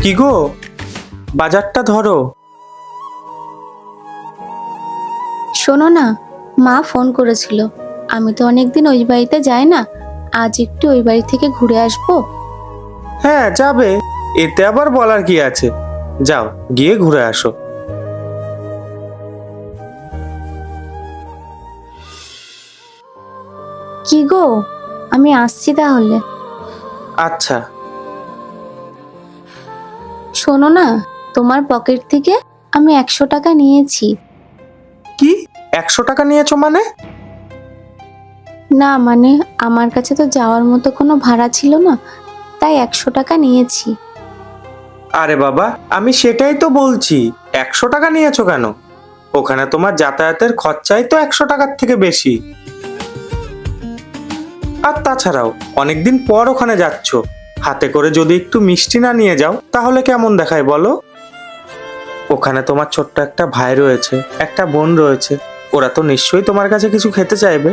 কি গো, বাজারটা ধরো। শোনো না, মা ফোন করেছিল। আমি তো অনেকদিন ওই বাড়িতে যাই না, আজ একটু ওই বাড়ি থেকে ঘুরে আসবো। হ্যাঁ যাবে, এতে আবার বলার কি আছে। যাও, গিয়ে ঘুরে আসো। কি গো, আমি আসছি তাহলে। আচ্ছা। শোনো না, তোমার পকেট থেকে আমি 100 টাকা নিয়েছি। কি, 100 টাকা নিয়েছো মানে? না মানে, আমার কাছে তো যাওয়ার মতো কোনো ভাড়া ছিল না, তাই 100 টাকা নিয়েছি। আরে বাবা, আমি সেটাই তো বলছি, 100 টাকা নিয়েছো কেন? ওখানে তোমার যাতায়াতের খরচাই তো 100 টাকার থেকে বেশি। আর তাছাড়াও অনেকদিন পর ওখানে যাচ্ছ, হাতে করে যদি একটু মিষ্টি না নিয়ে যাও তাহলে কেমন দেখায় বলো? ওখানে তোমার ছোট্ট একটা ভাই রয়েছে, একটা বোন রয়েছে, ওরা তো নিশ্চয়ই তোমার কাছে কিছু খেতে চাইবে।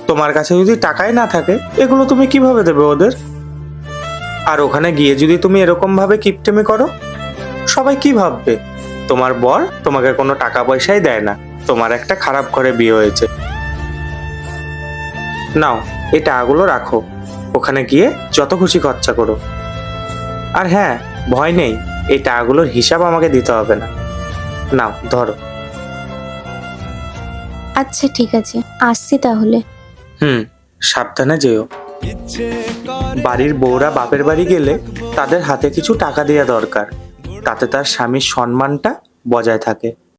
তোমার কাছে যদি টাকাই না থাকে, এগুলো তুমি কিভাবে দেবে ওদের? আর ওখানে গিয়ে যদি তুমি এরকম ভাবে কিপটেমি করো, সবাই কি ভাববে? তোমার বর তোমাকে কোনো টাকা পয়সাই দেয় না, তোমার একটা খারাপ ঘরে বিয়ে হয়েছে। নাও, এই টাকাগুলো রাখো, ওখানে গিয়ে যত খুশি খরচা করো। আর হ্যাঁ, ভয় নেই, এই টাকাগুলোর হিসাব আমাকে দিতে হবে না। নাও ধরো। আচ্ছা ঠিক আছে, আসছি তাহলে। সাবধানে যেও। বাড়ির বউরা বাপের বাড়ি গেলে তাদের হাতে কিছু টাকা দেওয়া দরকার, তাতে তার স্বামীর সম্মানটা বজায় থাকে।